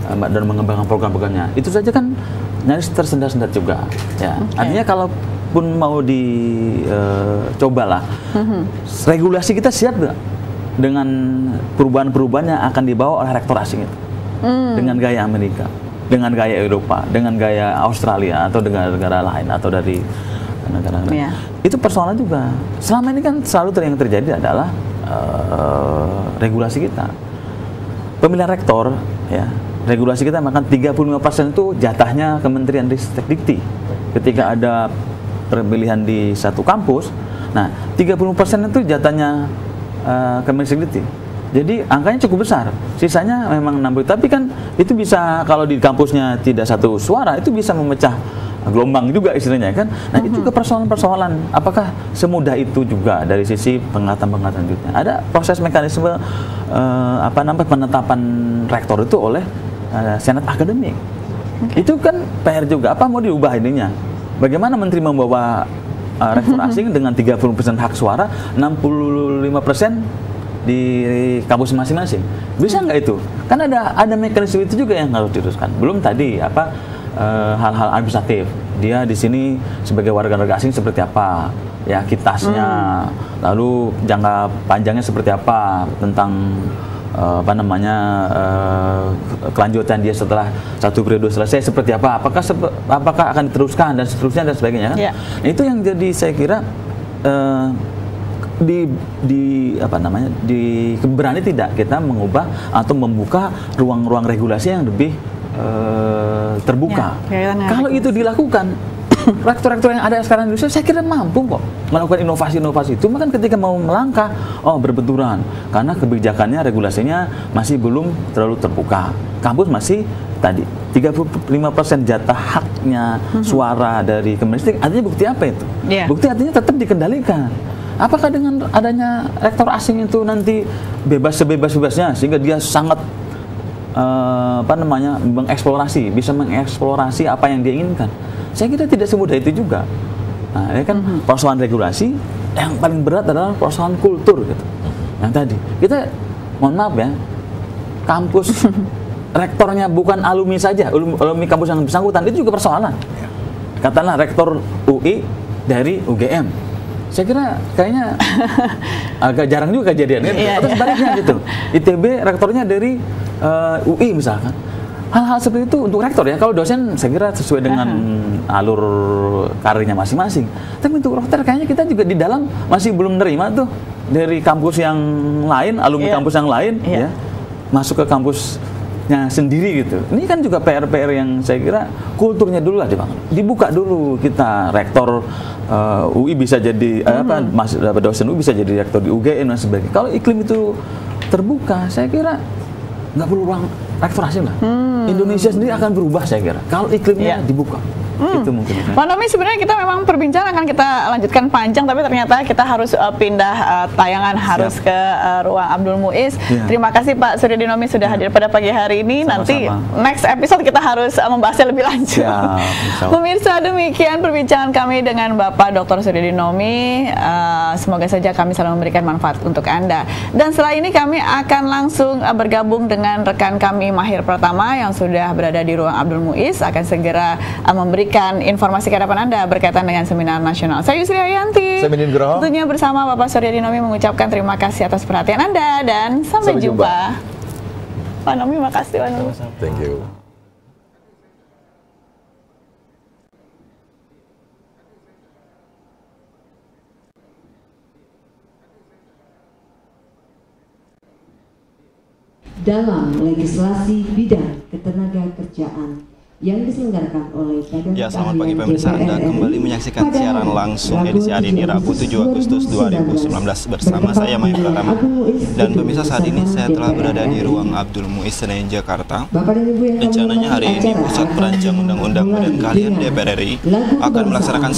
dan mengembangkan program-programnya. Itu saja kan nyaris tersendat-sendat juga. Ya. Artinya kalaupun mau dicobalah, regulasi kita siap nggak dengan perubahan-perubahan yang akan dibawa oleh rektor asing itu, dengan gaya Amerika, dengan gaya Eropa, dengan gaya Australia atau negara-negara lain atau dari negara lain. Itu persoalan juga. Selama ini kan selalu yang terjadi adalah regulasi kita. Pemilihan rektor, ya, regulasi kita makan 35% itu jatahnya Kementerian Ristek-Dikti. Ketika ada pemilihan di satu kampus, nah 30% itu jatahnya Kemenristek-Dikti. Jadi angkanya cukup besar. Sisanya memang 60. Tapi kan itu bisa kalau di kampusnya tidak satu suara, itu bisa memecah gelombang juga istilahnya kan. Nah itu juga persoalan-persoalan. Apakah semudah itu juga dari sisi pengangkatan juga? Ada proses mekanisme penetapan rektor itu oleh senat akademik. Itu kan PR juga. Apa mau diubah ininya? Bagaimana menteri membawa rektor asing dengan 30% hak suara, 65% di kampus masing-masing? Bisa nggak itu? Kan ada mekanisme itu juga yang harus diteruskan. Belum tadi hal-hal administratif. Dia di sini sebagai warga negara asing seperti apa, ya kitasnya, lalu jangka panjangnya seperti apa, tentang kelanjutan dia setelah 1 periode selesai seperti apa, apakah akan diteruskan dan seterusnya dan sebagainya kan? Yeah. Nah, itu yang jadi saya kira berani tidak kita mengubah atau membuka ruang-ruang regulasi yang lebih terbuka. Kalau itu dilakukan, rektor-rektor yang ada sekarang di Indonesia saya kira mampu kok melakukan inovasi-inovasi itu. Maka ketika mau melangkah, berbenturan karena kebijakannya, regulasinya masih belum terlalu terbuka. Kampus masih tadi 35% jatah haknya suara dari Kemendikbud. Artinya bukti apa itu? Bukti artinya tetap dikendalikan. Apakah dengan adanya rektor asing itu nanti bebas sebebas-bebasnya sehingga dia sangat bisa mengeksplorasi apa yang dia inginkan? Saya kira tidak semudah itu juga. Nah, ini kan persoalan regulasi, yang paling berat adalah persoalan kultur gitu. Yang tadi kita, mohon maaf ya, kampus rektornya bukan alumni saja, alumni kampus yang bersangkutan itu juga persoalan. Katakanlah rektor UI dari UGM. Saya kira kayaknya agak jarang juga kejadian kan? Atau sebaliknya gitu. ITB rektornya dari UI misalkan. Hal-hal seperti itu untuk rektor ya. Kalau dosen saya kira sesuai dengan alur karirnya masing-masing. Tapi untuk rektor kayaknya kita juga di dalam masih belum nerima tuh dari kampus yang lain, alumni kampus yang lain ya, masuk ke kampusnya sendiri gitu. Ini kan juga PR-PR yang saya kira kulturnya dulu lah dibuka dulu. Kita rektor UI bisa jadi dosen UI bisa jadi rektor di UGM dan sebagainya. Kalau iklim itu terbuka, saya kira nggak perlu ruang rektor asing lah. Indonesia sendiri akan berubah saya kira kalau iklimnya dibuka. Itu mungkin. Pak Nomi, sebenarnya kita memang perbincangan akan kita lanjutkan panjang, tapi ternyata kita harus pindah tayangan harus ke ruang Abdul Muiz. Terima kasih Pak Suryadinomi sudah hadir pada pagi hari ini. Nanti next episode kita harus membahasnya lebih lanjut. Pemirsa, demikian perbincangan kami dengan Bapak Dr. Suryadinomi. Semoga saja kami selalu memberikan manfaat untuk Anda. Dan setelah ini kami akan langsung bergabung dengan rekan kami Mahir Pratama yang sudah berada di ruang Abdul Muiz, akan segera memberikan informasi ke hadapan Anda berkaitan dengan seminar nasional. Saya Yusri Ayanti. Saya Mimin Groho. Tentunya bersama Bapak Suryadinomi mengucapkan terima kasih atas perhatian Anda dan sampai jumpa. Pak Nomi, makasih Pak Nomi. Thank you. Dalam legislasi bidang ketenagakerjaan yang diselenggarakan oleh Badan Selamat pagi pemirsa, Anda kembali menyaksikan siaran langsung edisi hari ini Rabu 7 Agustus 2019 bersama saya Mahir Pratama. Dan pemirsa, saat ini saya telah berada di ruang Abdul Muiz Senayan, Jakarta. Rencananya hari ini Pusat Perancang Undang-Undang Badan Keahlian DPR RI akan melaksanakan